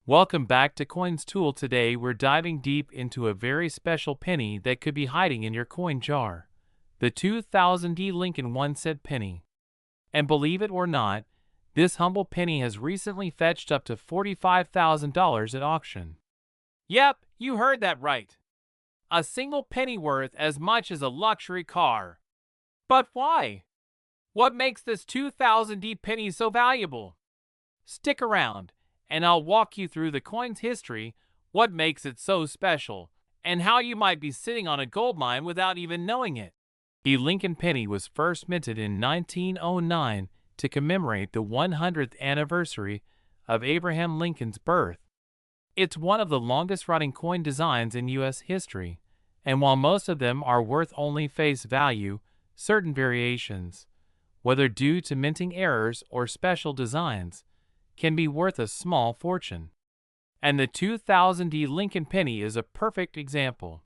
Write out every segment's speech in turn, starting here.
Welcome back to Coins Tool. Today we're diving deep into a very special penny that could be hiding in your coin jar. The 2000 Lincoln 1-cent penny. And believe it or not, this humble penny has recently fetched up to $45,000 at auction. Yep, you heard that right. A single penny worth as much as a luxury car. But why? What makes this 2000 penny so valuable? Stick around, and I'll walk you through the coin's history, what makes it so special, and how you might be sitting on a gold mine without even knowing it. The Lincoln penny was first minted in 1909 to commemorate the 100th anniversary of Abraham Lincoln's birth. It's one of the longest-running coin designs in U.S. history, and while most of them are worth only face value, certain variations, whether due to minting errors or special designs, can be worth a small fortune. And the 2000 Lincoln penny is a perfect example.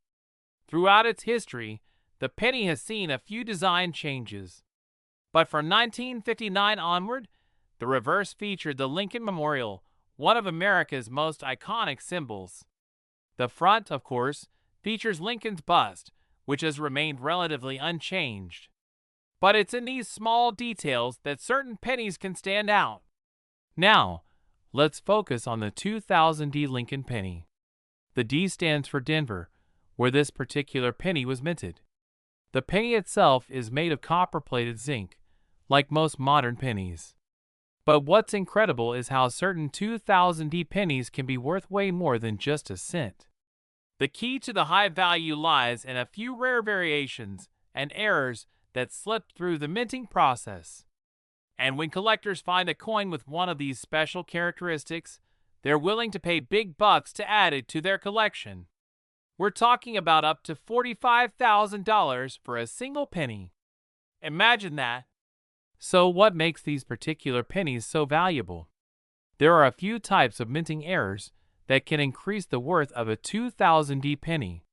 Throughout its history, the penny has seen a few design changes. But from 1959 onward, the reverse featured the Lincoln Memorial, one of America's most iconic symbols. The front, of course, features Lincoln's bust, which has remained relatively unchanged. But it's in these small details that certain pennies can stand out. Now, let's focus on the 2000 Lincoln penny. The D stands for Denver, where this particular penny was minted. The penny itself is made of copper-plated zinc, like most modern pennies. But what's incredible is how certain 2000 pennies can be worth way more than just a cent. The key to the high value lies in a few rare variations and errors that slipped through the minting process. And when collectors find a coin with one of these special characteristics, they're willing to pay big bucks to add it to their collection. We're talking about up to $45,000 for a single penny. Imagine that. So what makes these particular pennies so valuable? There are a few types of minting errors that can increase the worth of a 2000 penny.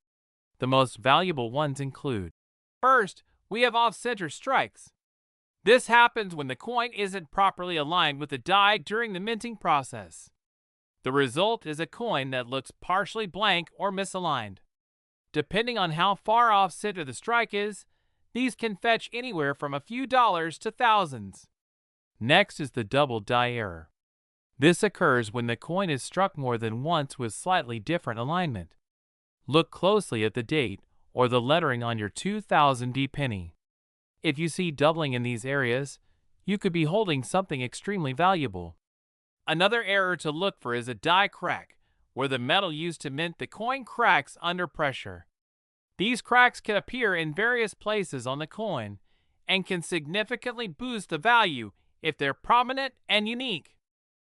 The most valuable ones include: first, we have off-center strikes. This happens when the coin isn't properly aligned with the die during the minting process. The result is a coin that looks partially blank or misaligned. Depending on how far off-center the strike is, these can fetch anywhere from a few dollars to thousands. Next is the double die error. This occurs when the coin is struck more than once with slightly different alignment. Look closely at the date or the lettering on your 2000 penny. If you see doubling in these areas, you could be holding something extremely valuable. Another error to look for is a die crack, where the metal used to mint the coin cracks under pressure. These cracks can appear in various places on the coin and can significantly boost the value if they're prominent and unique.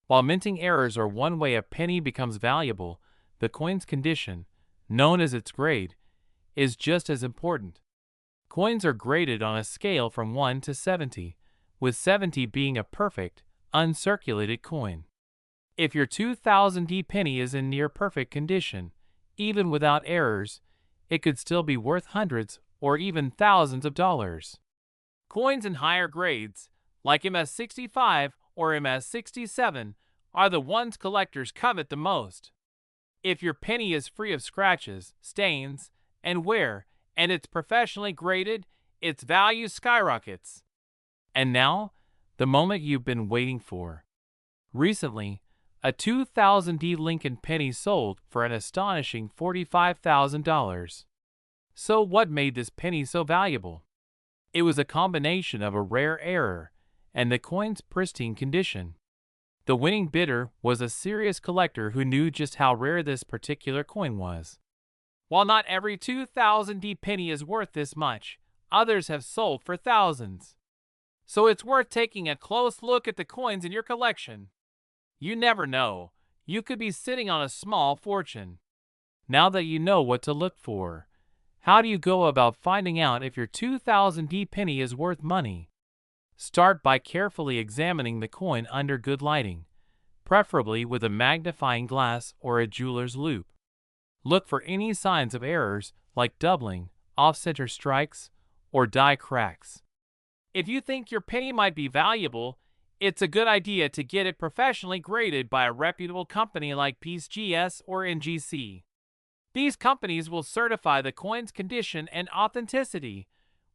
While minting errors are one way a penny becomes valuable, the coin's condition, known as its grade, is just as important. Coins are graded on a scale from 1 to 70, with 70 being a perfect, uncirculated coin. If your 2000 penny is in near perfect condition, even without errors, it could still be worth hundreds or even thousands of dollars. Coins in higher grades, like MS-65 or MS-67, are the ones collectors covet the most. If your penny is free of scratches, stains, and wear, and it's professionally graded, its value skyrockets. And now, the moment you've been waiting for. Recently, a 2000 Lincoln penny sold for an astonishing $45,000. So what made this penny so valuable? It was a combination of a rare error and the coin's pristine condition. The winning bidder was a serious collector who knew just how rare this particular coin was. While not every 2000 penny is worth this much, others have sold for thousands. So it's worth taking a close look at the coins in your collection. You never know, you could be sitting on a small fortune. Now that you know what to look for, how do you go about finding out if your 2000 penny is worth money? Start by carefully examining the coin under good lighting, preferably with a magnifying glass or a jeweler's loupe. Look for any signs of errors like doubling, off-center strikes, or die cracks. If you think your penny might be valuable, it's a good idea to get it professionally graded by a reputable company like PCGS or NGC. These companies will certify the coin's condition and authenticity,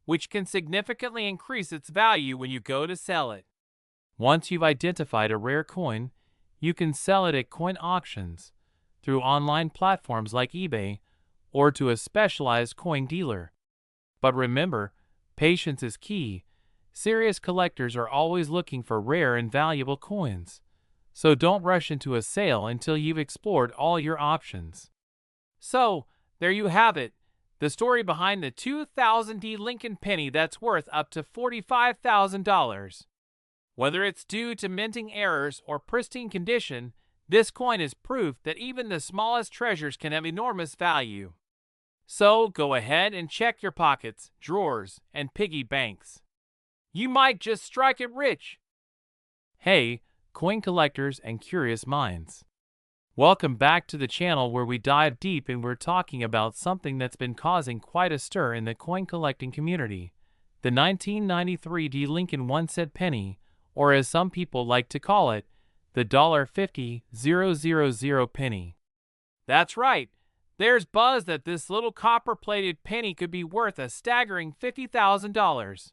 which can significantly increase its value when you go to sell it. Once you've identified a rare coin, you can sell it at coin auctions, through online platforms like eBay, or to a specialized coin dealer. But remember, patience is key. Serious collectors are always looking for rare and valuable coins. So don't rush into a sale until you've explored all your options. So, there you have it, the story behind the 2000D Lincoln penny that's worth up to $45,000. Whether it's due to minting errors or pristine condition, this coin is proof that even the smallest treasures can have enormous value. So go ahead and check your pockets, drawers, and piggy banks. You might just strike it rich. Hey, coin collectors and curious minds. Welcome back to the channel where we dive deep and we're talking about something that's been causing quite a stir in the coin collecting community. The 1993 Lincoln 1-cent penny, or as some people like to call it, the $50,000 penny. That's right, there's buzz that this little copper-plated penny could be worth a staggering $50,000.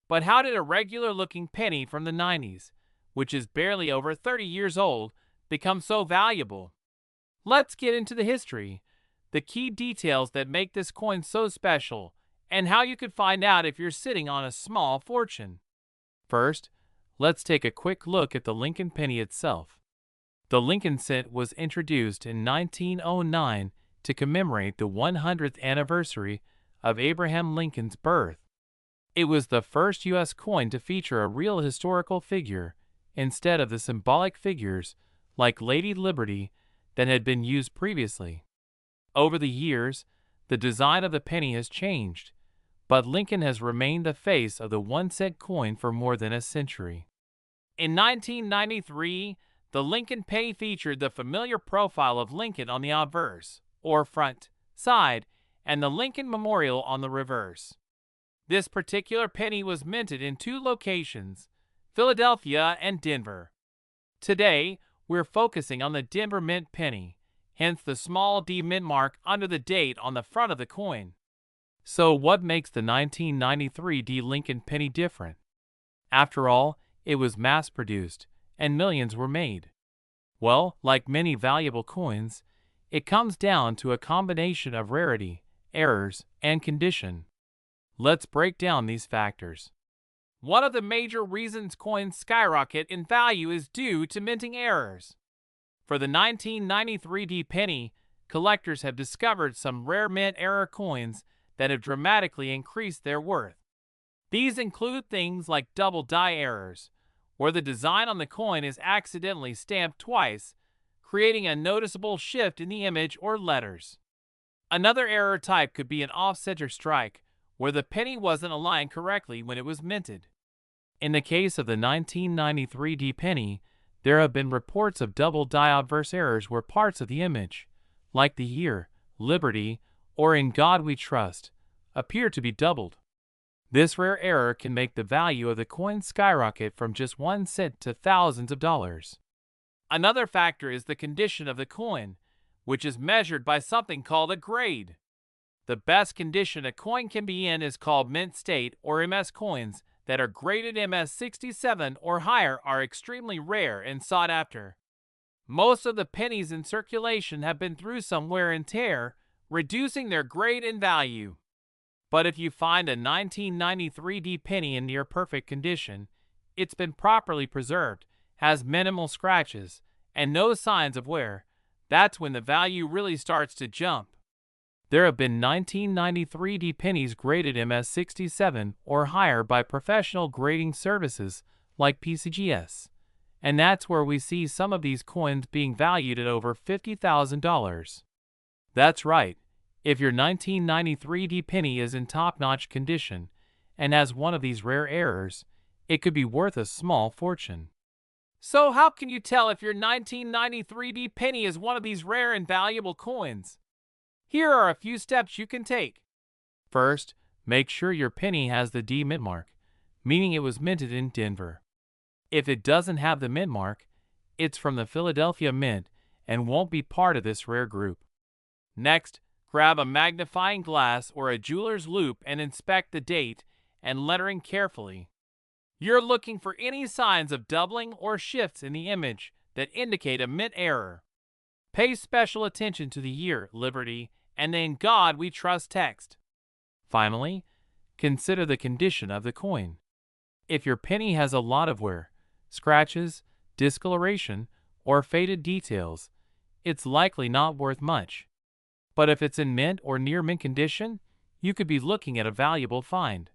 But how did a regular-looking penny from the 90s, which is barely over 30 years old, become so valuable? Let's get into the history, the key details that make this coin so special, and how you could find out if you're sitting on a small fortune. First, let's take a quick look at the Lincoln penny itself. The Lincoln cent was introduced in 1909 to commemorate the 100th anniversary of Abraham Lincoln's birth. It was the first U.S. coin to feature a real historical figure instead of the symbolic figures like Lady Liberty that had been used previously. Over the years, the design of the penny has changed, but Lincoln has remained the face of the 1-cent coin for more than a century. In 1993, the Lincoln penny featured the familiar profile of Lincoln on the obverse, or front, side, and the Lincoln Memorial on the reverse. This particular penny was minted in two locations, Philadelphia and Denver. Today, we're focusing on the Denver Mint penny, hence the small D mint mark under the date on the front of the coin. So what makes the 1993 D Lincoln penny different? After all, it was mass-produced, and millions were made. Well, like many valuable coins, it comes down to a combination of rarity, errors, and condition. Let's break down these factors. One of the major reasons coins skyrocket in value is due to minting errors. For the 1993 D penny, collectors have discovered some rare mint error coins that have dramatically increased their worth. These include things like double die errors, where the design on the coin is accidentally stamped twice, creating a noticeable shift in the image or letters. Another error type could be an off-center strike, where the penny wasn't aligned correctly when it was minted. In the case of the 1993 D penny, there have been reports of double die obverse errors where parts of the image, like the year, Liberty, or In God We Trust, appear to be doubled. This rare error can make the value of the coin skyrocket from just 1 cent to thousands of dollars. Another factor is the condition of the coin, which is measured by something called a grade. The best condition a coin can be in is called mint state or MS coins that are graded MS 67 or higher are extremely rare and sought after. Most of the pennies in circulation have been through some wear and tear, reducing their grade and value. But if you find a 1993 D penny in near perfect condition, it's been properly preserved, has minimal scratches, and no signs of wear, that's when the value really starts to jump. There have been 1993 D pennies graded MS 67 or higher by professional grading services like PCGS, and that's where we see some of these coins being valued at over $50,000. That's right, if your 1993 D penny is in top-notch condition and has one of these rare errors, it could be worth a small fortune. So how can you tell if your 1993 D penny is one of these rare and valuable coins? Here are a few steps you can take. First, make sure your penny has the D mint mark, meaning it was minted in Denver. If it doesn't have the mint mark, it's from the Philadelphia Mint and won't be part of this rare group. Next, grab a magnifying glass or a jeweler's loupe and inspect the date and lettering carefully. You're looking for any signs of doubling or shifts in the image that indicate a mint error. Pay special attention to the year, Liberty, and the "In God We Trust" text. Finally, consider the condition of the coin. If your penny has a lot of wear, scratches, discoloration, or faded details, it's likely not worth much. But if it's in mint or near mint condition, you could be looking at a valuable find.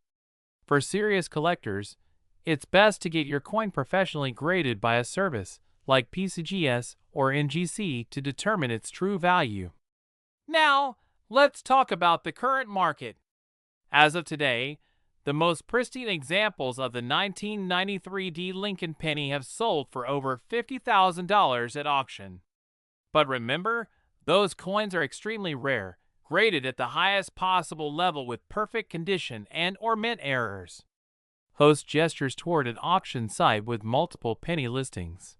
For serious collectors, it's best to get your coin professionally graded by a service like PCGS or NGC to determine its true value. Now, let's talk about the current market. As of today, the most pristine examples of the 1993 D Lincoln penny have sold for over $50,000 at auction. But remember, those coins are extremely rare, graded at the highest possible level with perfect condition and/or mint errors. Host gestures toward an auction site with multiple penny listings.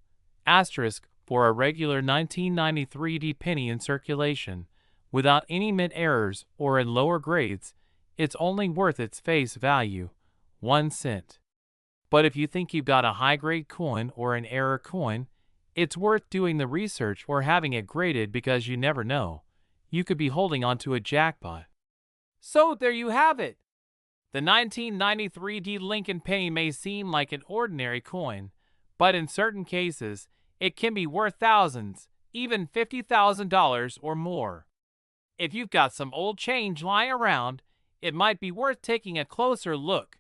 Asterisk for a regular 1993 D penny in circulation, without any mint errors or in lower grades, it's only worth its face value, 1 cent. But if you think you've got a high-grade coin or an error coin, it's worth doing the research or having it graded because you never know. You could be holding onto a jackpot. So there you have it. The 1993 D Lincoln penny may seem like an ordinary coin, but in certain cases, it can be worth thousands, even $50,000 or more. If you've got some old change lying around, it might be worth taking a closer look.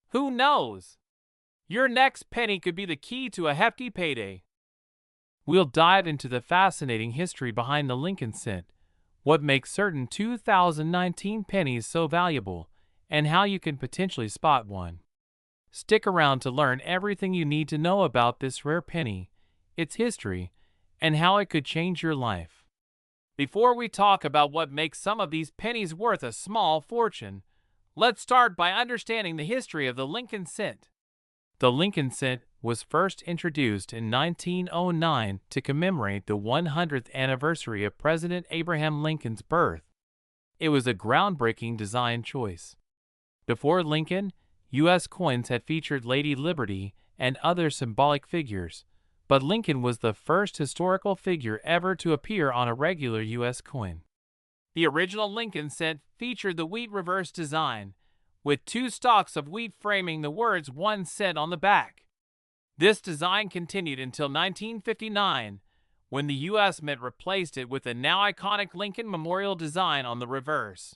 Who knows? Your next penny could be the key to a hefty payday. We'll dive into the fascinating history behind the Lincoln cent, what makes certain 2019 pennies so valuable, and how you can potentially spot one. Stick around to learn everything you need to know about this rare penny, its history, and how it could change your life. Before we talk about what makes some of these pennies worth a small fortune, let's start by understanding the history of the Lincoln cent. The Lincoln cent was first introduced in 1909 to commemorate the 100th anniversary of President Abraham Lincoln's birth. It was a groundbreaking design choice. Before Lincoln, U.S. coins had featured Lady Liberty and other symbolic figures, but Lincoln was the first historical figure ever to appear on a regular U.S. coin. The original Lincoln cent featured the wheat reverse design, with 2 stalks of wheat framing the words 1 cent on the back. This design continued until 1959, when the U.S. Mint replaced it with the now iconic Lincoln Memorial design on the reverse.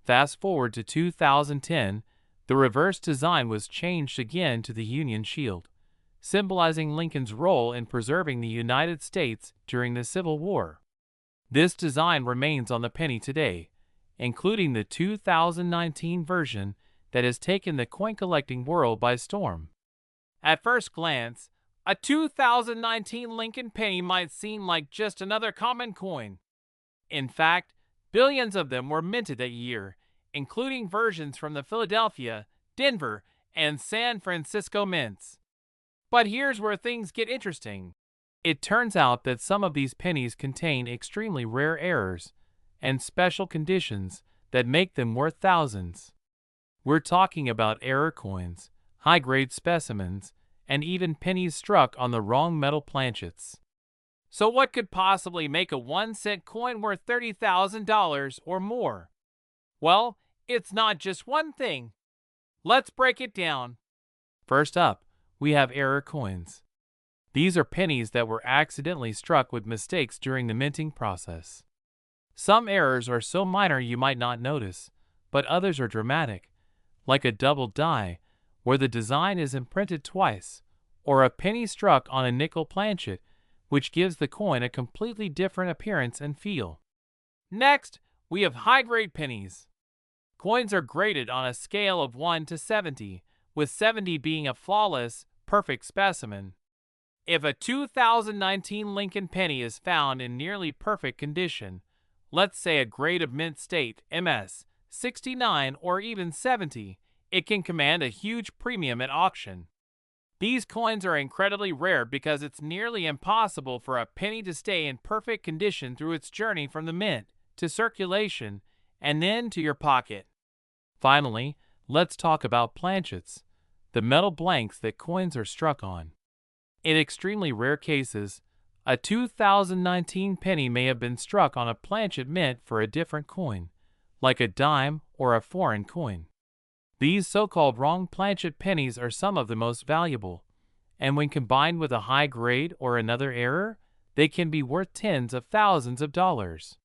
Fast forward to 2010, the reverse design was changed again to the Union Shield, symbolizing Lincoln's role in preserving the United States during the Civil War. This design remains on the penny today, including the 2019 version that has taken the coin collecting world by storm. At first glance, a 2019 Lincoln penny might seem like just another common coin. In fact, billions of them were minted that year, including versions from the Philadelphia, Denver, and San Francisco mints. But here's where things get interesting. It turns out that some of these pennies contain extremely rare errors and special conditions that make them worth thousands. We're talking about error coins, high-grade specimens, and even pennies struck on the wrong metal planchets. So what could possibly make a 1-cent coin worth $30,000 or more? Well, it's not just one thing. Let's break it down. First up, we have error coins. These are pennies that were accidentally struck with mistakes during the minting process. Some errors are so minor you might not notice, but others are dramatic, like a double die, where the design is imprinted twice, or a penny struck on a nickel planchet, which gives the coin a completely different appearance and feel. Next, we have high-grade pennies. Coins are graded on a scale of 1 to 70, with 70 being a flawless, perfect specimen. If a 2019 Lincoln penny is found in nearly perfect condition, let's say a grade of mint state, MS, 69 or even 70, it can command a huge premium at auction. These coins are incredibly rare because it's nearly impossible for a penny to stay in perfect condition through its journey from the mint to circulation and then to your pocket. Finally, let's talk about planchets, the metal blanks that coins are struck on. In extremely rare cases, a 2019 penny may have been struck on a planchet meant for a different coin, like a dime or a foreign coin. These so-called wrong planchet pennies are some of the most valuable, and when combined with a high grade or another error, they can be worth tens of thousands of dollars.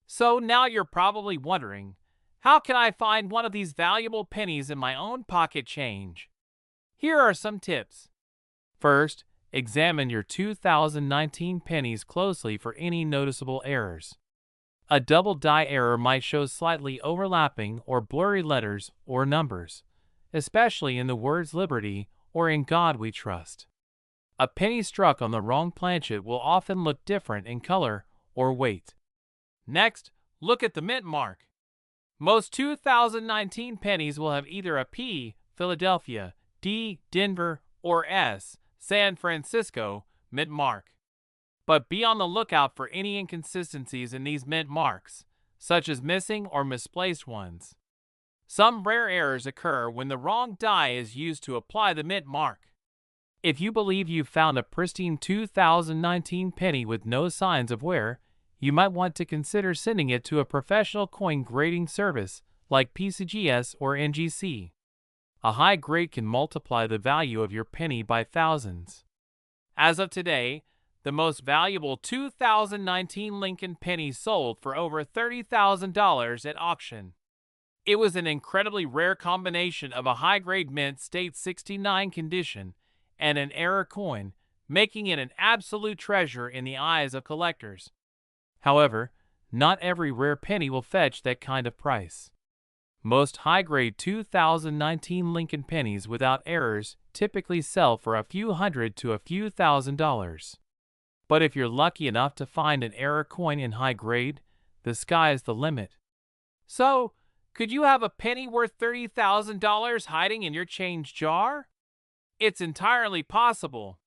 So now you're probably wondering, how can I find one of these valuable pennies in my own pocket change? Here are some tips. First, examine your 2019 pennies closely for any noticeable errors. A double die error might show slightly overlapping or blurry letters or numbers, especially in the words Liberty or In God We Trust. A penny struck on the wrong planchet will often look different in color or weight. Next, look at the mint mark. Most 2019 pennies will have either a P, Philadelphia, D, Denver, or S, San Francisco, mint mark. But be on the lookout for any inconsistencies in these mint marks, such as missing or misplaced ones. Some rare errors occur when the wrong die is used to apply the mint mark. If you believe you've found a pristine 2019 penny with no signs of wear, you might want to consider sending it to a professional coin grading service like PCGS or NGC. A high grade can multiply the value of your penny by thousands. As of today, the most valuable 2019 Lincoln penny sold for over $30,000 at auction. It was an incredibly rare combination of a high-grade mint state 69 condition and an error coin, making it an absolute treasure in the eyes of collectors. However, not every rare penny will fetch that kind of price. Most high-grade 2019 Lincoln pennies without errors typically sell for a few hundred to a few $1,000s. But if you're lucky enough to find an error coin in high grade, the sky's the limit. So, could you have a penny worth $30,000 hiding in your change jar? It's entirely possible.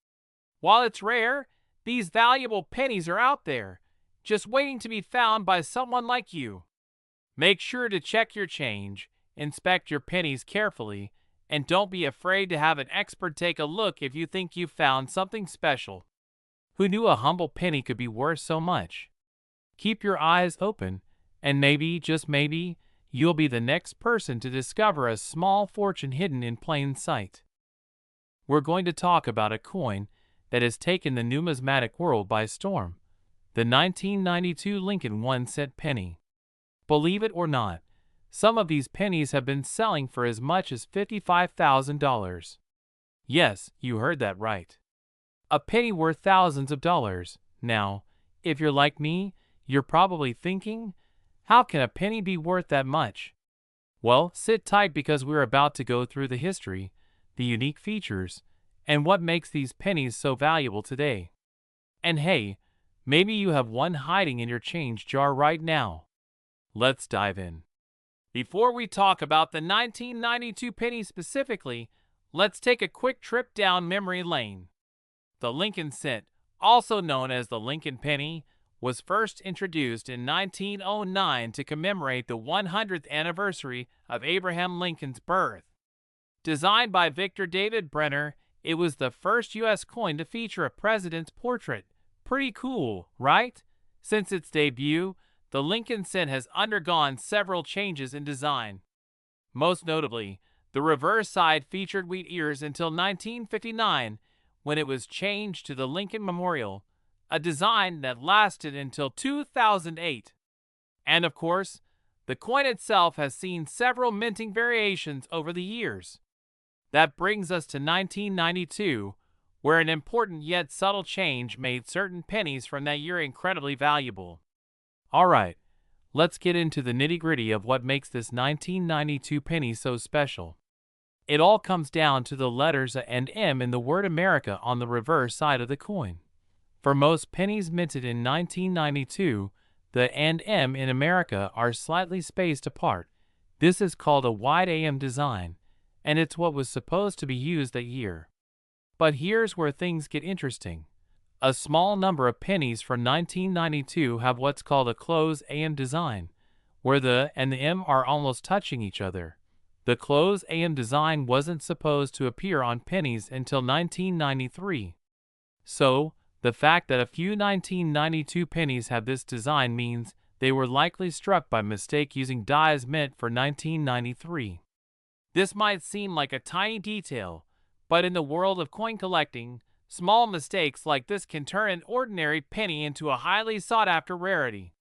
While it's rare, these valuable pennies are out there, just waiting to be found by someone like you. Make sure to check your change, inspect your pennies carefully, and don't be afraid to have an expert take a look if you think you've found something special. Who knew a humble penny could be worth so much? Keep your eyes open, and maybe, just maybe, you'll be the next person to discover a small fortune hidden in plain sight. We're going to talk about a coin that has taken the numismatic world by storm, the 1992 Lincoln 1-cent penny. Believe it or not, some of these pennies have been selling for as much as $55,000. Yes, you heard that right. A penny worth thousands of dollars. Now, if you're like me, you're probably thinking, how can a penny be worth that much? Well, sit tight because we're about to go through the history, the unique features, and what makes these pennies so valuable today. And hey, maybe you have one hiding in your change jar right now. Let's dive in. Before we talk about the 1992 penny specifically, let's take a quick trip down memory lane. The Lincoln cent, also known as the Lincoln penny, was first introduced in 1909 to commemorate the 100th anniversary of Abraham Lincoln's birth. Designed by Victor David Brenner, it was the first U.S. coin to feature a president's portrait. Pretty cool, right? Since its debut, the Lincoln cent has undergone several changes in design. Most notably, the reverse side featured wheat ears until 1959, when it was changed to the Lincoln Memorial, a design that lasted until 2008. And of course, the coin itself has seen several minting variations over the years. That brings us to 1992, where an important yet subtle change made certain pennies from that year incredibly valuable. Alright, let's get into the nitty-gritty of what makes this 1992 penny so special. It all comes down to the letters A and M in the word America on the reverse side of the coin. For most pennies minted in 1992, the and M in America are slightly spaced apart. This is called a wide AM design, and it's what was supposed to be used that year. But here's where things get interesting. A small number of pennies from 1992 have what's called a close AM design, where the and the M are almost touching each other. The close AM design wasn't supposed to appear on pennies until 1993. So, the fact that a few 1992 pennies have this design means they were likely struck by mistake using dies meant for 1993. This might seem like a tiny detail, but in the world of coin collecting, small mistakes like this can turn an ordinary penny into a highly sought-after rarity.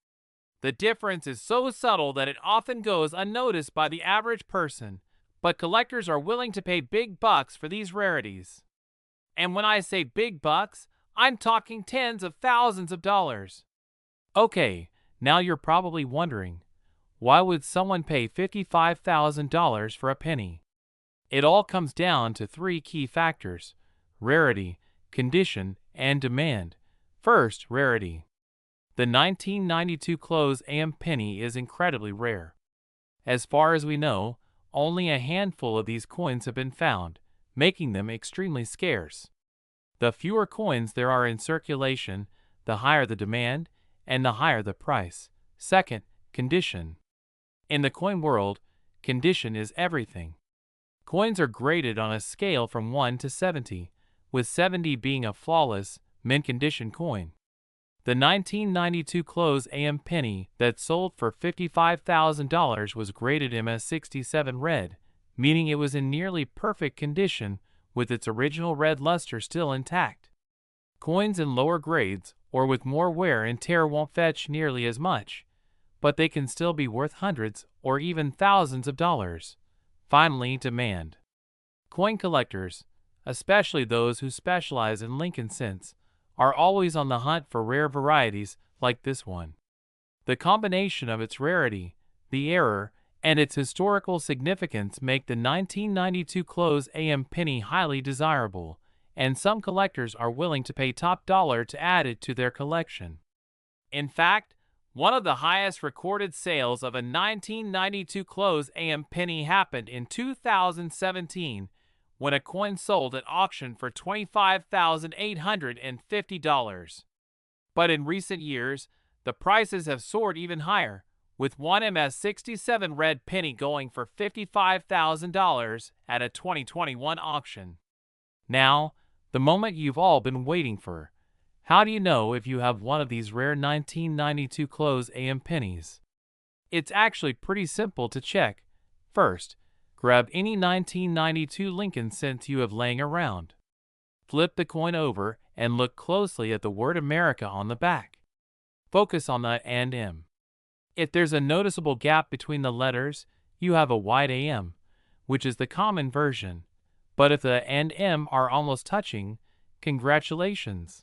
The difference is so subtle that it often goes unnoticed by the average person, but collectors are willing to pay big bucks for these rarities. And when I say big bucks, I'm talking tens of thousands of dollars. Okay, now you're probably wondering, why would someone pay $55,000 for a penny? It all comes down to three key factors: rarity, condition, and demand. First, rarity. The 1992 close AM penny is incredibly rare. As far as we know, only a handful of these coins have been found, making them extremely scarce. The fewer coins there are in circulation, the higher the demand, and the higher the price. Second, condition. In the coin world, condition is everything. Coins are graded on a scale from 1 to 70, with 70 being a flawless, mint-condition coin. The 1992 close AM penny that sold for $55,000 was graded MS67 red, meaning it was in nearly perfect condition with its original red luster still intact. Coins in lower grades or with more wear and tear won't fetch nearly as much, but they can still be worth hundreds or even thousands of dollars. Finally, demand. Coin collectors, especially those who specialize in Lincoln cents, are always on the hunt for rare varieties like this one. The combination of its rarity, the error, and its historical significance make the 1992 close AM penny highly desirable, and some collectors are willing to pay top dollar to add it to their collection. In fact, one of the highest recorded sales of a 1992 close AM penny happened in 2017 when a coin sold at auction for $25,850. But in recent years, the prices have soared even higher, with one MS67 red penny going for $55,000 at a 2021 auction. Now, the moment you've all been waiting for. How do you know if you have one of these rare 1992 close AM pennies? It's actually pretty simple to check. First, grab any 1992 Lincoln cents you have laying around. Flip the coin over and look closely at the word America on the back. Focus on the and M. If there's a noticeable gap between the letters, you have a wide AM, which is the common version. But if the and M are almost touching, congratulations.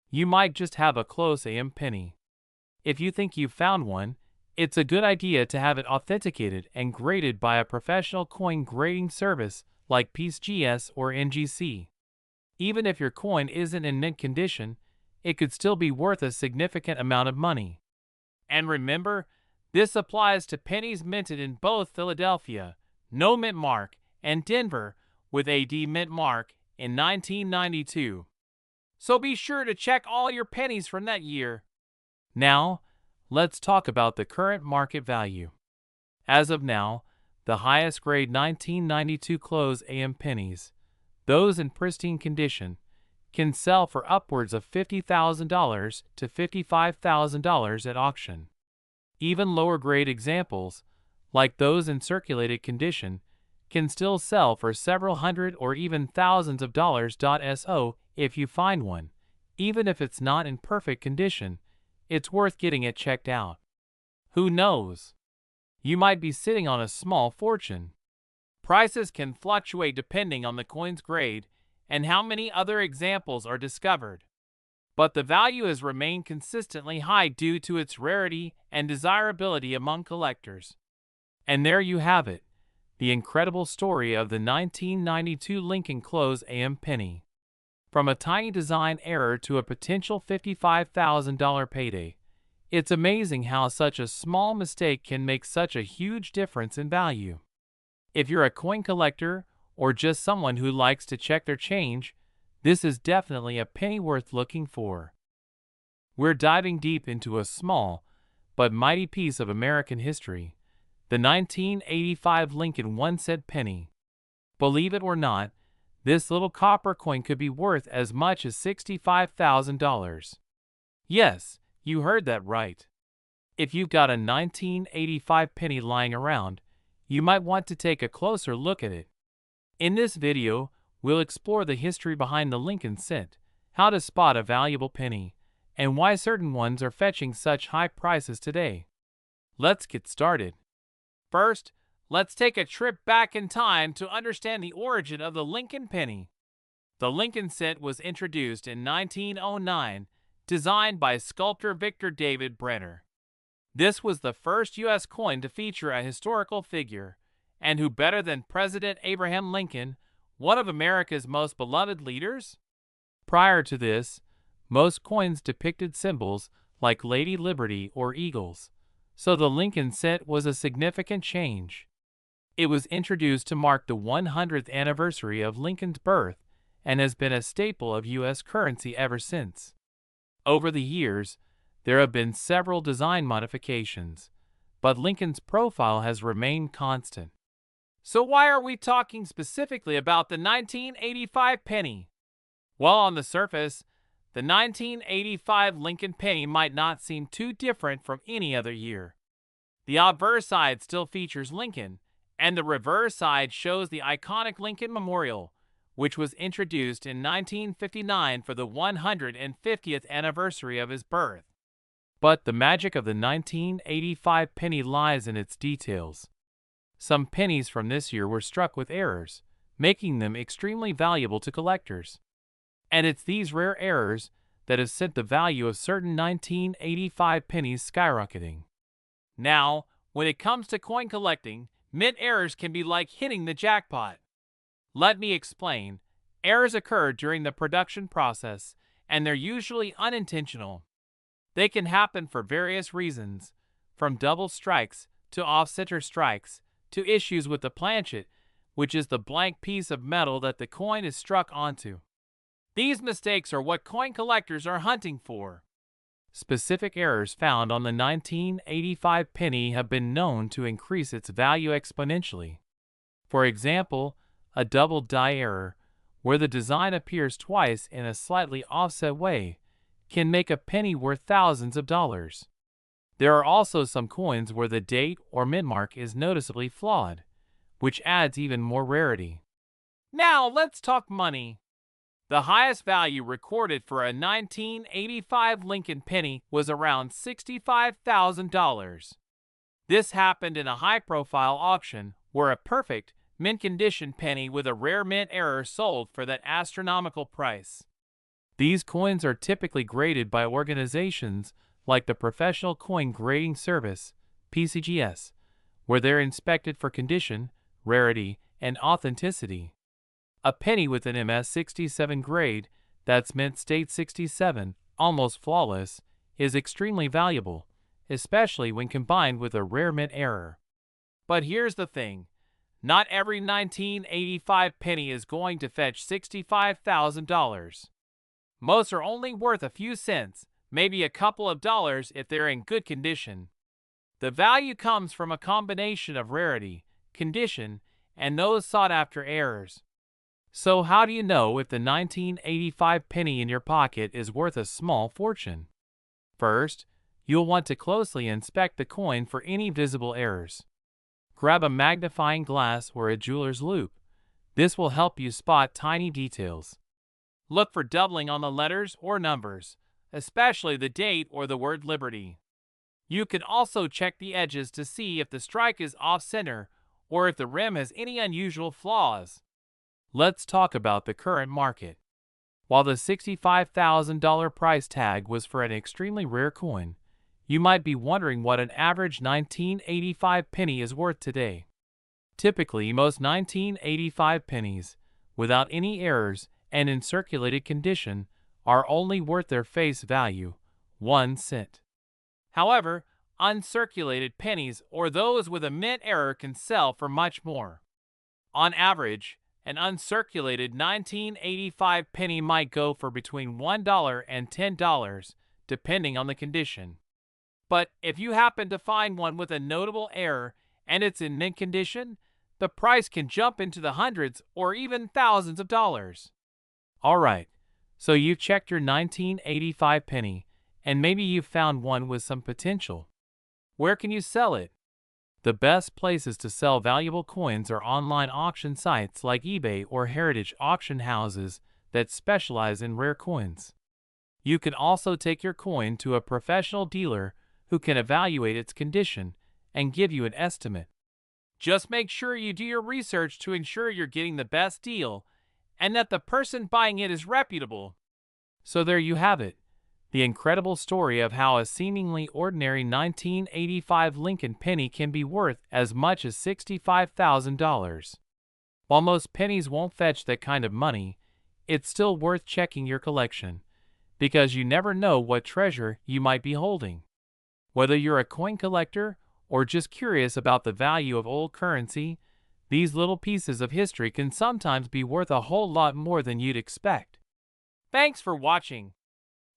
You might just have a close AM penny. If you think you've found one, it's a good idea to have it authenticated and graded by a professional coin grading service like PeaceGS or NGC. Even if your coin isn't in mint condition, it could still be worth a significant amount of money. And remember, this applies to pennies minted in both Philadelphia, no mint mark, and Denver, with AD mint mark, in 1992. So be sure to check all your pennies from that year. Now, let's talk about the current market value. As of now, the highest grade 1992 close AM pennies, those in pristine condition, can sell for upwards of $50,000 to $55,000 at auction. Even lower grade examples, like those in circulated condition, can still sell for several hundred or even thousands of dollars. So, if you find one, even if it's not in perfect condition, it's worth getting it checked out. Who knows? You might be sitting on a small fortune. Prices can fluctuate depending on the coin's grade and how many other examples are discovered. But the value has remained consistently high due to its rarity and desirability among collectors. And there you have it, the incredible story of the 1992 Lincoln close AM penny. From a tiny design error to a potential $55,000 payday, it's amazing how such a small mistake can make such a huge difference in value. If you're a coin collector or just someone who likes to check their change, This is definitely a penny worth looking for. We're diving deep into a small but mighty piece of American history, the 1985 Lincoln 1-cent penny. Believe it or not, this little copper coin could be worth as much as $65,000. Yes, you heard that right. If you've got a 1985 penny lying around, you might want to take a closer look at it. In this video, we'll explore the history behind the Lincoln cent, how to spot a valuable penny, and why certain ones are fetching such high prices today. Let's get started. First, let's take a trip back in time to understand the origin of the Lincoln penny. The Lincoln cent was introduced in 1909, designed by sculptor Victor David Brenner. This was the first U.S. coin to feature a historical figure, and who better than President Abraham Lincoln, one of America's most beloved leaders? Prior to this, most coins depicted symbols like Lady Liberty or eagles, so the Lincoln cent was a significant change. It was introduced to mark the 100th anniversary of Lincoln's birth and has been a staple of U.S. currency ever since. Over the years, there have been several design modifications, but Lincoln's profile has remained constant. So why are we talking specifically about the 1985 penny? Well, on the surface, the 1985 Lincoln penny might not seem too different from any other year. The obverse side still features Lincoln, and the reverse side shows the iconic Lincoln Memorial, which was introduced in 1959 for the 150th anniversary of his birth. But the magic of the 1985 penny lies in its details. Some pennies from this year were struck with errors, making them extremely valuable to collectors. And it's these rare errors that have sent the value of certain 1985 pennies skyrocketing. Now, when it comes to coin collecting, mint errors can be like hitting the jackpot. Let me explain. Errors occur during the production process, and they're usually unintentional. They can happen for various reasons, from double strikes to off-center strikes to issues with the planchet, which is the blank piece of metal that the coin is struck onto. These mistakes are what coin collectors are hunting for. Specific errors found on the 1985 penny have been known to increase its value exponentially. For example, a double die error, where the design appears twice in a slightly offset way, can make a penny worth thousands of dollars. There are also some coins where the date or mint mark is noticeably flawed, which adds even more rarity. Now let's talk money. The highest value recorded for a 1985 Lincoln penny was around $65,000. This happened in a high-profile auction where a perfect, mint-condition penny with a rare mint error sold for that astronomical price. These coins are typically graded by organizations like the Professional Coin Grading Service, PCGS, where they're inspected for condition, rarity, and authenticity. A penny with an MS67 grade, that's mint state 67, almost flawless, is extremely valuable, especially when combined with a rare mint error. But here's the thing. Not every 1985 penny is going to fetch $65,000. Most are only worth a few cents, maybe a couple of dollars if they're in good condition. The value comes from a combination of rarity, condition, and those sought-after errors. So how do you know if the 1985 penny in your pocket is worth a small fortune? First, you'll want to closely inspect the coin for any visible errors. Grab a magnifying glass or a jeweler's loupe. This will help you spot tiny details. Look for doubling on the letters or numbers, especially the date or the word Liberty. You can also check the edges to see if the strike is off-center or if the rim has any unusual flaws. Let's talk about the current market. While the $65,000 price tag was for an extremely rare coin, you might be wondering what an average 1985 penny is worth today. Typically, most 1985 pennies, without any errors and in circulated condition, are only worth their face value, 1 cent. However, uncirculated pennies or those with a mint error can sell for much more. On average, An uncirculated 1985 penny might go for between $1 and $10, depending on the condition. But if you happen to find one with a notable error and it's in mint condition, the price can jump into the hundreds or even thousands of dollars. Alright, so you've checked your 1985 penny, and maybe you've found one with some potential. Where can you sell it? The best places to sell valuable coins are online auction sites like eBay or heritage auction houses that specialize in rare coins. You can also take your coin to a professional dealer who can evaluate its condition and give you an estimate. Just make sure you do your research to ensure you're getting the best deal and that the person buying it is reputable. So there you have it, the incredible story of how a seemingly ordinary 1985 Lincoln penny can be worth as much as $65,000. While most pennies won't fetch that kind of money, it's still worth checking your collection, because you never know what treasure you might be holding. Whether you're a coin collector or just curious about the value of old currency, these little pieces of history can sometimes be worth a whole lot more than you'd expect. Thanks for watching.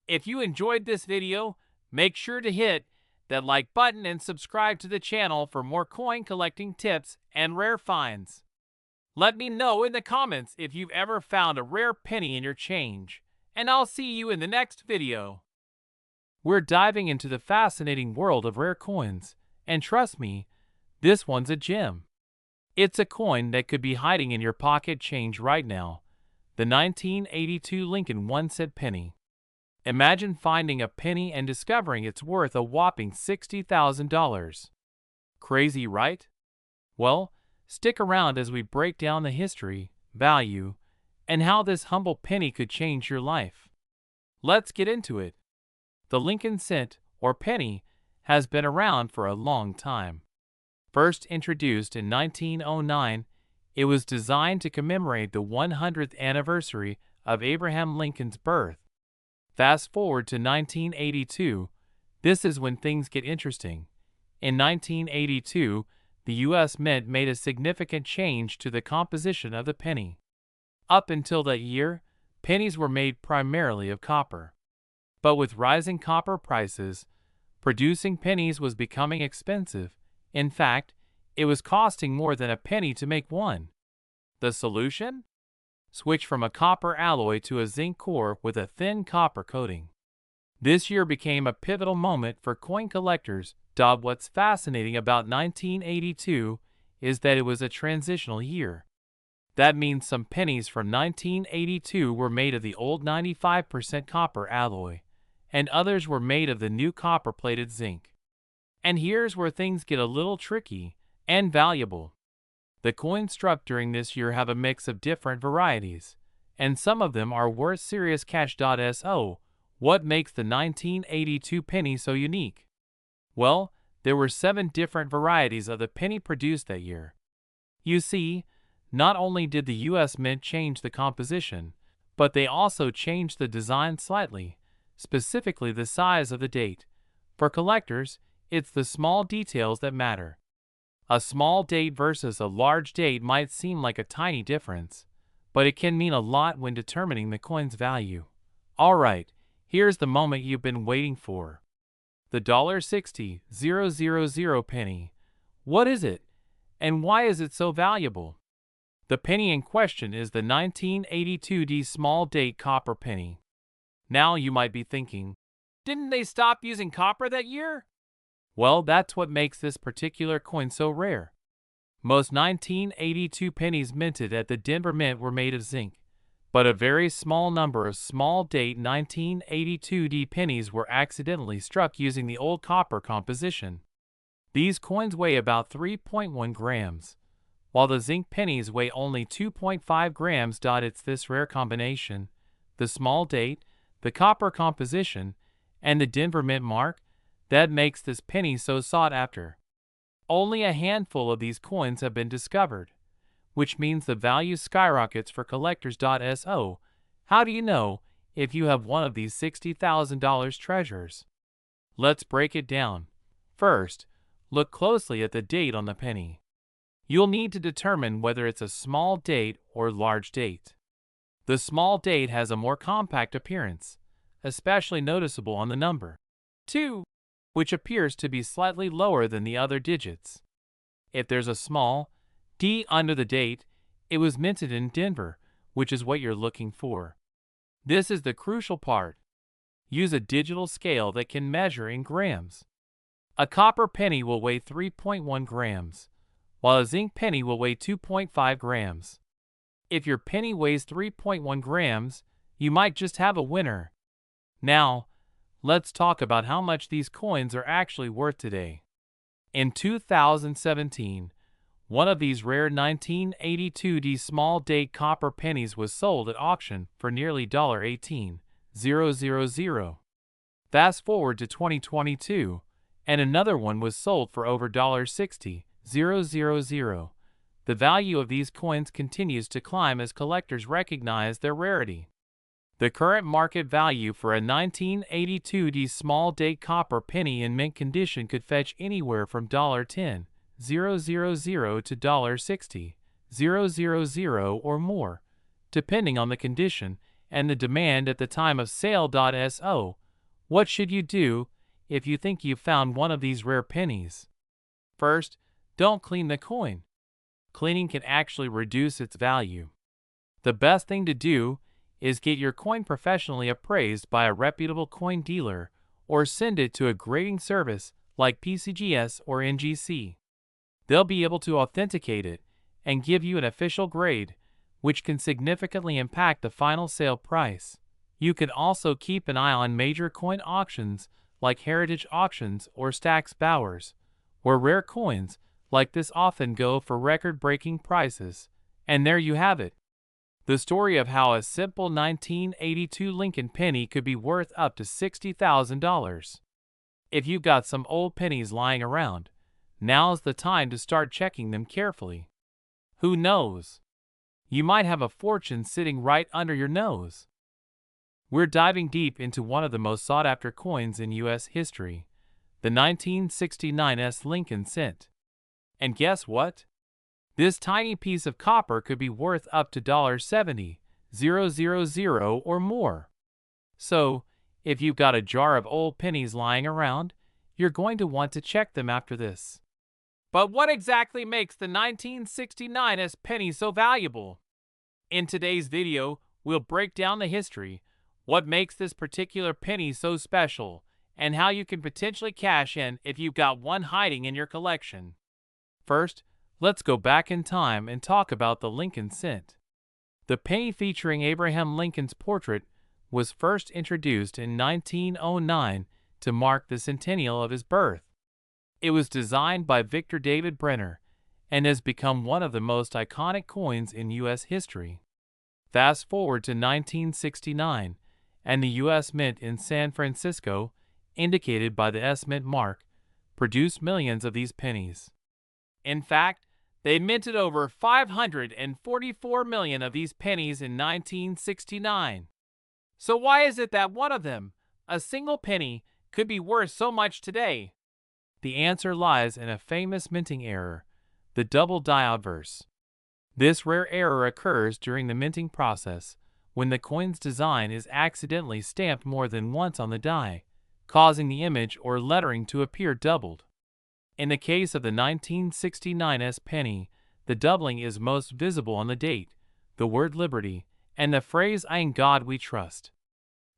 If you enjoyed this video, make sure to hit that like button and subscribe to the channel for more coin collecting tips and rare finds. Let me know in the comments if you've ever found a rare penny in your change, and I'll see you in the next video. We're diving into the fascinating world of rare coins, and trust me, this one's a gem. It's a coin that could be hiding in your pocket change right now, the 1982 Lincoln 1-cent penny. Imagine finding a penny and discovering it's worth a whopping $60,000. Crazy, right? Well, stick around as we break down the history, value, and how this humble penny could change your life. Let's get into it. The Lincoln cent, or penny, has been around for a long time. First introduced in 1909, it was designed to commemorate the 100th anniversary of Abraham Lincoln's birth. Fast forward to 1982, this is when things get interesting. In 1982, the U.S. Mint made a significant change to the composition of the penny. Up until that year, pennies were made primarily of copper. But with rising copper prices, producing pennies was becoming expensive. In fact, it was costing more than a penny to make one. The solution? Switch from a copper alloy to a zinc core with a thin copper coating. This year became a pivotal moment for coin collectors. What's fascinating about 1982 is that it was a transitional year. That means some pennies from 1982 were made of the old 95% copper alloy, and others were made of the new copper-plated zinc. And here's where things get a little tricky and valuable. The coins struck during this year have a mix of different varieties, and some of them are worth serious cash. So, what makes the 1982 penny so unique? Well, there were 7 different varieties of the penny produced that year. You see, not only did the U.S. Mint change the composition, but they also changed the design slightly, specifically the size of the date. For collectors, it's the small details that matter. A small date versus a large date might seem like a tiny difference, but it can mean a lot when determining the coin's value. Alright, here's the moment you've been waiting for. The $60,000 penny. What is it, and why is it so valuable? The penny in question is the 1982 small date copper penny. Now you might be thinking, didn't they stop using copper that year? Well, that's what makes this particular coin so rare. Most 1982 pennies minted at the Denver Mint were made of zinc, but a very small number of small-date 1982 pennies were accidentally struck using the old copper composition. These coins weigh about 3.1 grams, while the zinc pennies weigh only 2.5 grams. It's this rare combination, the small date, the copper composition, and the Denver Mint mark, that makes this penny so sought after. Only a handful of these coins have been discovered, which means the value skyrockets for collectors. So, how do you know if you have one of these $60,000 treasures? Let's break it down. First, look closely at the date on the penny. You'll need to determine whether it's a small date or large date. The small date has a more compact appearance, especially noticeable on the number 2, which appears to be slightly lower than the other digits. If there's a small d under the date, it was minted in Denver, which is what you're looking for. This is the crucial part. Use a digital scale that can measure in grams. A copper penny will weigh 3.1 grams, while a zinc penny will weigh 2.5 grams. If your penny weighs 3.1 grams, you might just have a winner. Now, let's talk about how much these coins are actually worth today. In 2017, one of these rare 1982D small date copper pennies was sold at auction for nearly $18,000. Fast forward to 2022, and another one was sold for over $60,000. The value of these coins continues to climb as collectors recognize their rarity. The current market value for a 1982D small date copper penny in mint condition could fetch anywhere from $10,000 to $60,000 or more, depending on the condition and the demand at the time of sale. So, what should you do if you think you've found one of these rare pennies? First, don't clean the coin. Cleaning can actually reduce its value. The best thing to do is get your coin professionally appraised by a reputable coin dealer or send it to a grading service like PCGS or NGC. They'll be able to authenticate it and give you an official grade, which can significantly impact the final sale price. You can also keep an eye on major coin auctions like Heritage Auctions or Stack's Bowers, where rare coins like this often go for record-breaking prices. And there you have it. The story of how a simple 1982 Lincoln penny could be worth up to $60,000. If you've got some old pennies lying around, now's the time to start checking them carefully. Who knows? You might have a fortune sitting right under your nose. We're diving deep into one of the most sought-after coins in U.S. history, the 1969 Lincoln cent. And guess what? This tiny piece of copper could be worth up to $70,000 or more. So, if you've got a jar of old pennies lying around, you're going to want to check them after this. But what exactly makes the 1969 penny so valuable? In today's video, we'll break down the history, what makes this particular penny so special, and how you can potentially cash in if you've got one hiding in your collection. First, let's go back in time and talk about the Lincoln cent. The penny featuring Abraham Lincoln's portrait was first introduced in 1909 to mark the centennial of his birth. It was designed by Victor David Brenner and has become one of the most iconic coins in U.S. history. Fast forward to 1969, and the U.S. Mint in San Francisco, indicated by the S Mint mark, produced millions of these pennies. In fact, they minted over 544 million of these pennies in 1969. So why is it that one of them, a single penny, could be worth so much today? The answer lies in a famous minting error, the double die obverse. This rare error occurs during the minting process when the coin's design is accidentally stamped more than once on the die, causing the image or lettering to appear doubled. In the case of the 1969 penny, the doubling is most visible on the date, the word liberty, and the phrase "In God we trust."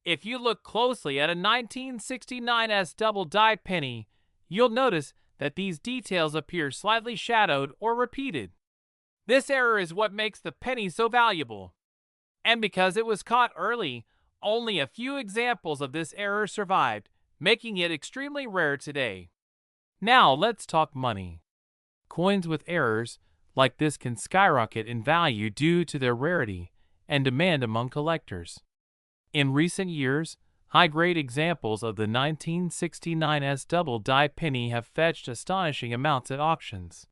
If you look closely at a 1969 double die penny, you'll notice that these details appear slightly shadowed or repeated. This error is what makes the penny so valuable. And because it was caught early, only a few examples of this error survived, making it extremely rare today. Now let's talk money. Coins with errors like this can skyrocket in value due to their rarity and demand among collectors. In recent years, high-grade examples of the 1969 double die penny have fetched astonishing amounts at auctions.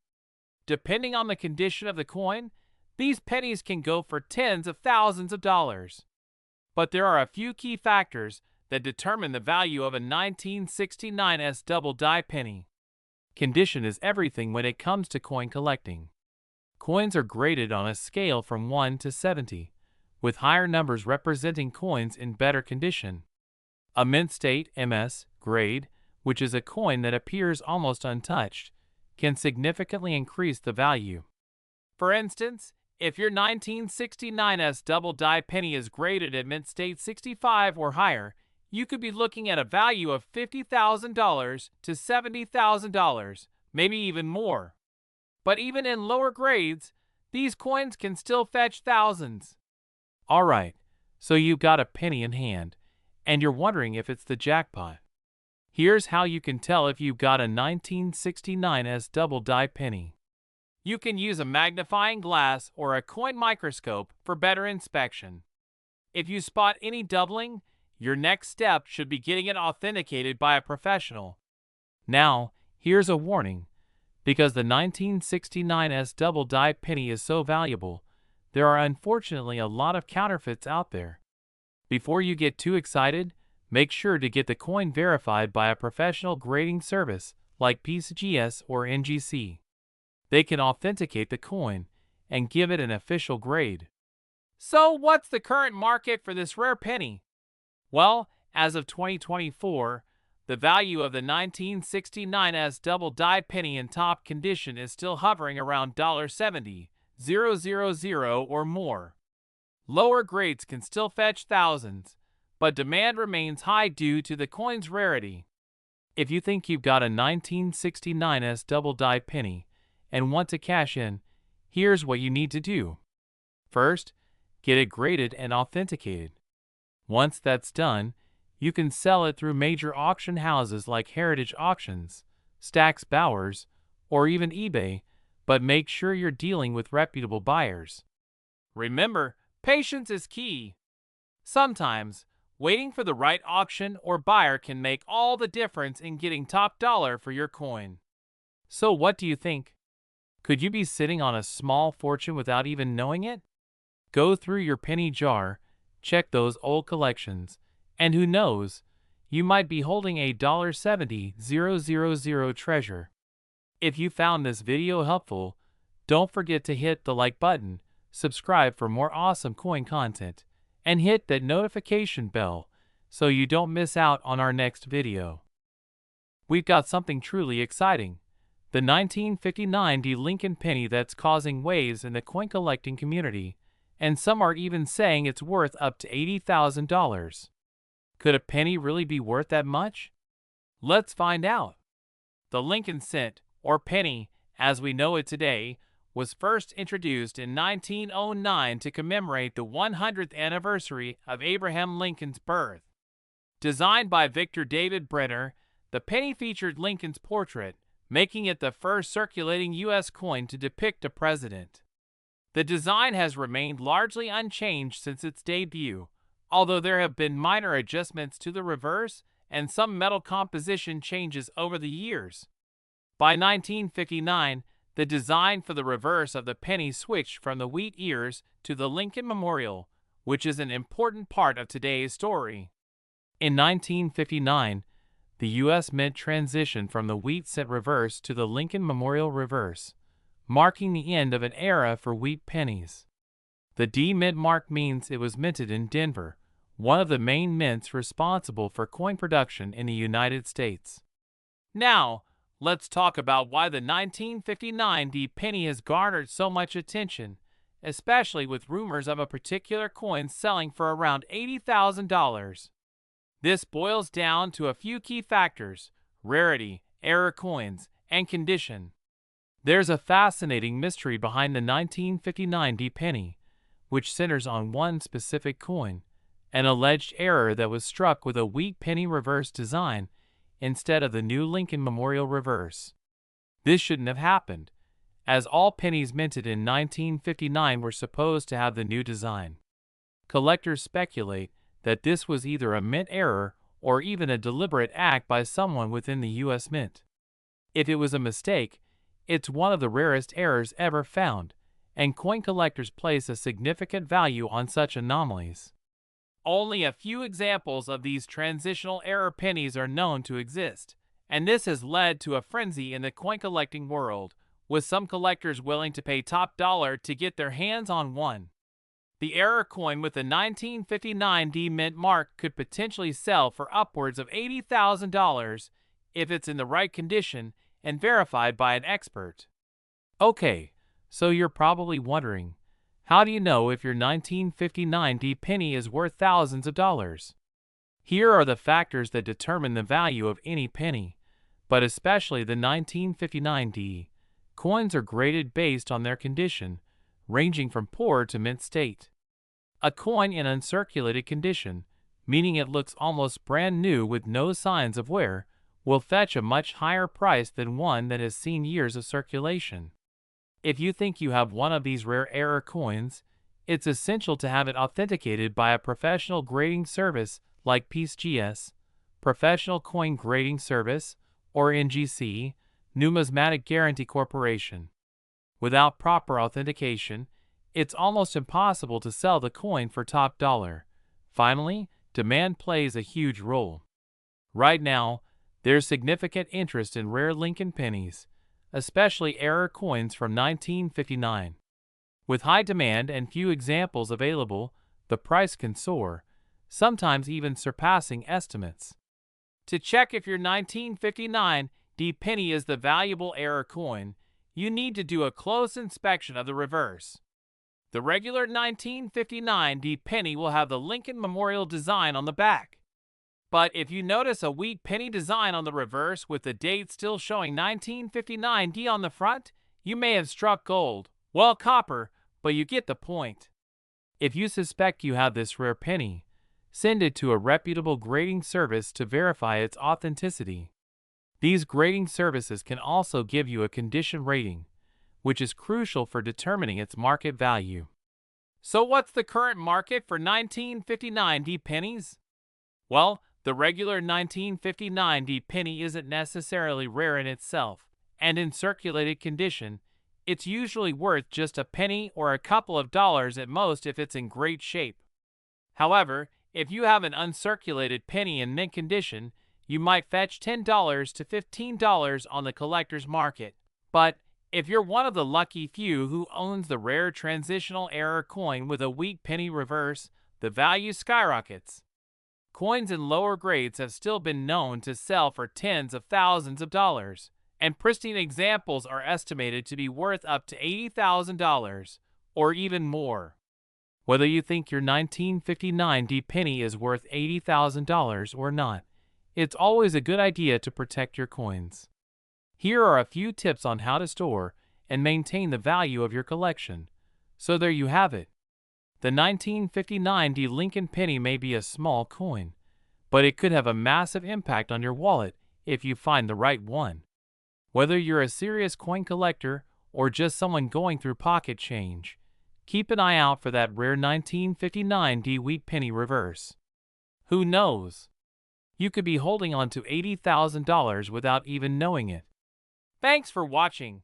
Depending on the condition of the coin, these pennies can go for tens of thousands of dollars. But there are a few key factors that determine the value of a 1969 double die penny. Condition is everything when it comes to coin collecting. Coins are graded on a scale from 1 to 70, with higher numbers representing coins in better condition. A mint state MS grade, which is a coin that appears almost untouched, can significantly increase the value. For instance, if your 1969's double die penny is graded at mint state 65 or higher, you could be looking at a value of $50,000 to $70,000, maybe even more. But even in lower grades, these coins can still fetch thousands. Alright, so you've got a penny in hand, and you're wondering if it's the jackpot. Here's how you can tell if you've got a 1969's double die penny. You can use a magnifying glass or a coin microscope for better inspection. If you spot any doubling, your next step should be getting it authenticated by a professional. Now, here's a warning. Because the 1969's double die penny is so valuable, there are unfortunately a lot of counterfeits out there. Before you get too excited, make sure to get the coin verified by a professional grading service like PCGS or NGC. They can authenticate the coin and give it an official grade. So what's the current market for this rare penny? Well, as of 2024, the value of the 1969's double die penny in top condition is still hovering around $70,000 or more. Lower grades can still fetch thousands, but demand remains high due to the coin's rarity. If you think you've got a 1969's double die penny and want to cash in, here's what you need to do. First, get it graded and authenticated. Once that's done, you can sell it through major auction houses like Heritage Auctions, Stack's Bowers, or even eBay, but make sure you're dealing with reputable buyers. Remember, patience is key. Sometimes, waiting for the right auction or buyer can make all the difference in getting top dollar for your coin. So what do you think? Could you be sitting on a small fortune without even knowing it? Go through your penny jar, check those old collections, and who knows, you might be holding a $70,000 treasure. If you found this video helpful, don't forget to hit the like button, subscribe for more awesome coin content, and hit that notification bell so you don't miss out on our next video. We've got something truly exciting. The 1959 Lincoln penny that's causing waves in the coin collecting community, and some are even saying it's worth up to $80,000. Could a penny really be worth that much? Let's find out. The Lincoln cent, or penny, as we know it today, was first introduced in 1909 to commemorate the 100th anniversary of Abraham Lincoln's birth. Designed by Victor David Brenner, the penny featured Lincoln's portrait, making it the first circulating U.S. coin to depict a president. The design has remained largely unchanged since its debut, although there have been minor adjustments to the reverse and some metal composition changes over the years. By 1959, the design for the reverse of the penny switched from the wheat ears to the Lincoln Memorial, which is an important part of today's story. In 1959, the U.S. Mint transitioned from the wheat cent reverse to the Lincoln Memorial reverse, marking the end of an era for wheat pennies. The D-Mint mark means it was minted in Denver, one of the main mints responsible for coin production in the United States. Now, let's talk about why the 1959 D-penny has garnered so much attention, especially with rumors of a particular coin selling for around $80,000. This boils down to a few key factors: rarity, error coins, and condition. There's a fascinating mystery behind the 1959 D-penny, which centers on one specific coin, an alleged error that was struck with a wheat penny reverse design instead of the new Lincoln Memorial reverse. This shouldn't have happened, as all pennies minted in 1959 were supposed to have the new design. Collectors speculate that this was either a mint error or even a deliberate act by someone within the U.S. Mint. If it was a mistake, it's one of the rarest errors ever found, and coin collectors place a significant value on such anomalies. Only a few examples of these transitional error pennies are known to exist, and this has led to a frenzy in the coin collecting world, with some collectors willing to pay top dollar to get their hands on one. The error coin with the 1959D mint mark could potentially sell for upwards of $80,000 if it's in the right condition and verified by an expert. Okay, so you're probably wondering, how do you know if your 1959D penny is worth thousands of dollars? Here are the factors that determine the value of any penny, but especially the 1959D. Coins are graded based on their condition, ranging from poor to mint state. A coin in uncirculated condition, meaning it looks almost brand new with no signs of wear, will fetch a much higher price than one that has seen years of circulation. If you think you have one of these rare error coins, it's essential to have it authenticated by a professional grading service like PCGS, Professional Coin Grading Service, or NGC, Numismatic Guarantee Corporation. Without proper authentication, it's almost impossible to sell the coin for top dollar. Finally, demand plays a huge role. Right now, there's significant interest in rare Lincoln pennies, especially error coins from 1959. With high demand and few examples available, the price can soar, sometimes even surpassing estimates. To check if your 1959D penny is the valuable error coin, you need to do a close inspection of the reverse. The regular 1959D penny will have the Lincoln Memorial design on the back. But if you notice a weak penny design on the reverse with the date still showing 1959D on the front, you may have struck gold, well, copper, but you get the point. If you suspect you have this rare penny, send it to a reputable grading service to verify its authenticity. These grading services can also give you a condition rating, which is crucial for determining its market value. So what's the current market for 1959D pennies? Well, the regular 1959D penny isn't necessarily rare in itself, and in circulated condition, it's usually worth just a penny or a couple of dollars at most if it's in great shape. However, if you have an uncirculated penny in mint condition, you might fetch $10 to $15 on the collector's market. But if you're one of the lucky few who owns the rare transitional error coin with a weak penny reverse, the value skyrockets. Coins in lower grades have still been known to sell for tens of thousands of dollars, and pristine examples are estimated to be worth up to $80,000 or even more. Whether you think your 1959D penny is worth $80,000 or not, it's always a good idea to protect your coins. Here are a few tips on how to store and maintain the value of your collection. So there you have it. The 1959D Lincoln penny may be a small coin, but it could have a massive impact on your wallet if you find the right one. Whether you're a serious coin collector or just someone going through pocket change, keep an eye out for that rare 1959D weak penny reverse. Who knows? You could be holding on to $80,000 without even knowing it. Thanks for watching.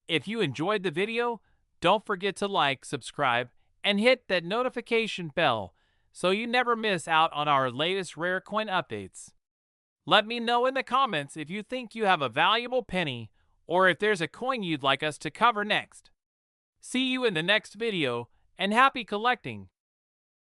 If you enjoyed the video, don't forget to like, subscribe, and hit that notification bell so you never miss out on our latest rare coin updates. Let me know in the comments if you think you have a valuable penny or if there's a coin you'd like us to cover next. See you in the next video, and happy collecting!